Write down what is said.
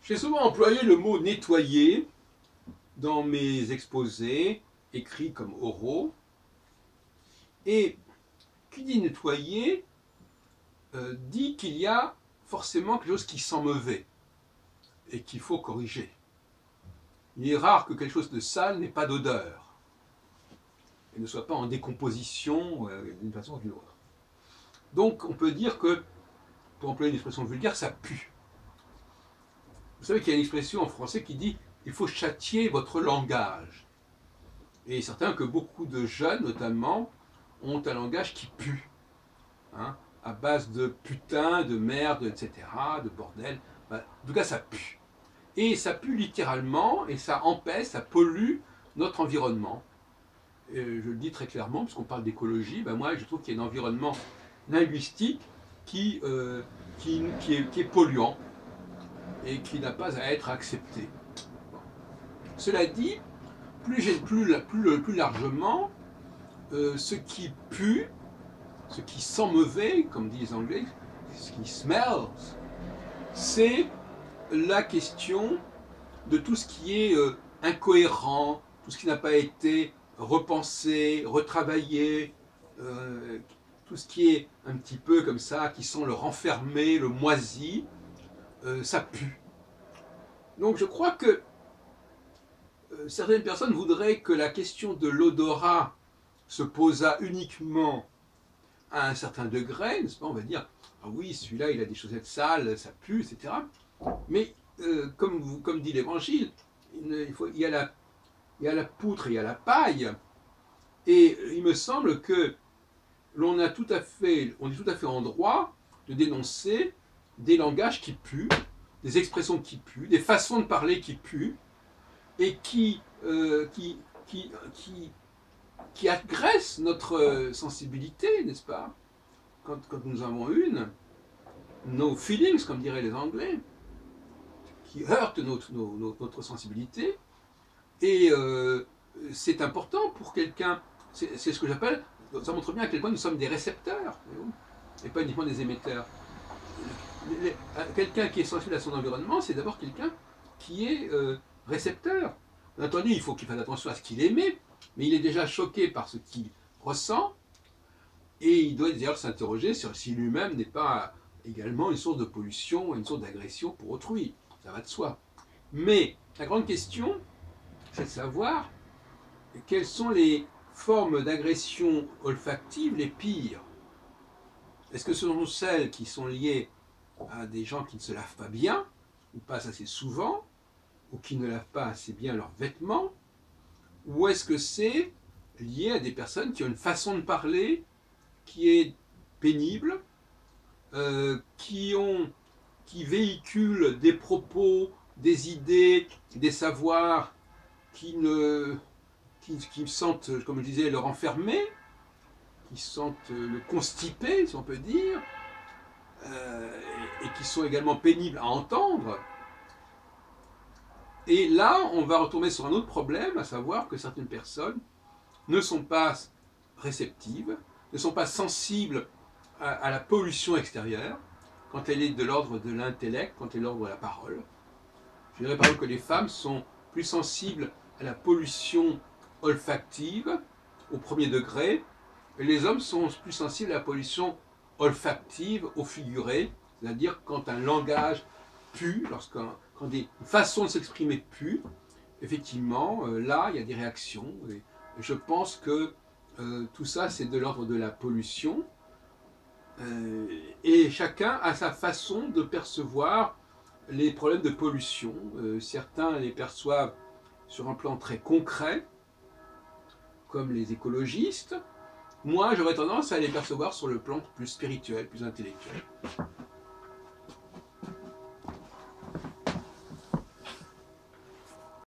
J'ai souvent employé le mot nettoyer dans mes exposés, écrits comme oraux. Et qui dit nettoyer dit qu'il y a forcément quelque chose qui sent mauvais et qu'il faut corriger. Il est rare que quelque chose de sale n'ait pas d'odeur et ne soit pas en décomposition d'une façon ou d'une autre. Donc on peut dire que, pour employer une expression vulgaire, ça pue. Vous savez qu'il y a une expression en français qui dit « il faut châtier votre langage ». Et certain que beaucoup de jeunes, notamment, ont un langage qui pue, hein, à base de putain, de merde, etc., de bordel. En tout cas, ça pue. Et ça pue littéralement, et ça empêche, ça pollue notre environnement. Et je le dis très clairement, puisqu'on parle d'écologie, moi je trouve qu'il y a un environnement linguistique qui est polluant et qui n'a pas à être accepté. Bon. Cela dit, plus largement, ce qui pue, ce qui sent mauvais, comme disent les Anglais, ce qui smells, c'est la question de tout ce qui est incohérent, tout ce qui n'a pas été repensé, retravaillé, tout ce qui est un petit peu comme ça, qui sent le renfermé, le moisi, ça pue. Donc je crois que certaines personnes voudraient que la question de l'odorat se posât uniquement à un certain degré, n'est-ce pas? On va dire, ah oui, celui-là, il a des chaussettes sales, ça pue, etc. Mais comme dit l'Évangile, il y a la poutre et il y a la paille. Et il me semble que on est tout à fait en droit de dénoncer des langages qui puent, des expressions qui puent, des façons de parler qui puent, et qui agressent notre sensibilité, n'est-ce pas? Quand nous avons nos feelings, comme diraient les Anglais, qui heurtent notre sensibilité. Et c'est important pour quelqu'un, c'est ce que j'appelle, ça montre bien à quel point nous sommes des récepteurs, et pas uniquement des émetteurs. Quelqu'un qui est sensible à son environnement, c'est d'abord quelqu'un qui est récepteur. Bien entendu, il faut qu'il fasse attention à ce qu'il émet, mais il est déjà choqué par ce qu'il ressent, et il doit d'ailleurs s'interroger sur si lui-même n'est pas également une source de pollution, une source d'agression pour autrui. Ça va de soi. Mais la grande question, c'est de savoir quelles sont les formes d'agression olfactive les pires. Est-ce que ce sont celles qui sont liées à des gens qui ne se lavent pas bien, ou pas assez souvent, ou qui ne lavent pas assez bien leurs vêtements, ou est-ce que c'est lié à des personnes qui ont une façon de parler qui est pénible, qui véhiculent des propos, des idées, des savoirs qui me sentent, comme je disais, le renfermer, qui sentent le constiper, si on peut dire, et qui sont également pénibles à entendre. Et là, on va retomber sur un autre problème, à savoir que certaines personnes ne sont pas réceptives, ne sont pas sensibles à la pollution extérieure, quand elle est de l'ordre de l'intellect, quand elle est de l'ordre de la parole. Je dirais par exemple que les femmes sont plus sensibles à la pollution olfactive au premier degré, et les hommes sont plus sensibles à la pollution olfactive au figuré, c'est-à-dire quand un langage pue, quand des façons de s'exprimer puent, effectivement, là, il y a des réactions. Et je pense que tout ça, c'est de l'ordre de la pollution. Et chacun a sa façon de percevoir les problèmes de pollution. Certains les perçoivent sur un plan très concret, comme les écologistes. Moi, j'aurais tendance à les percevoir sur le plan plus spirituel, plus intellectuel.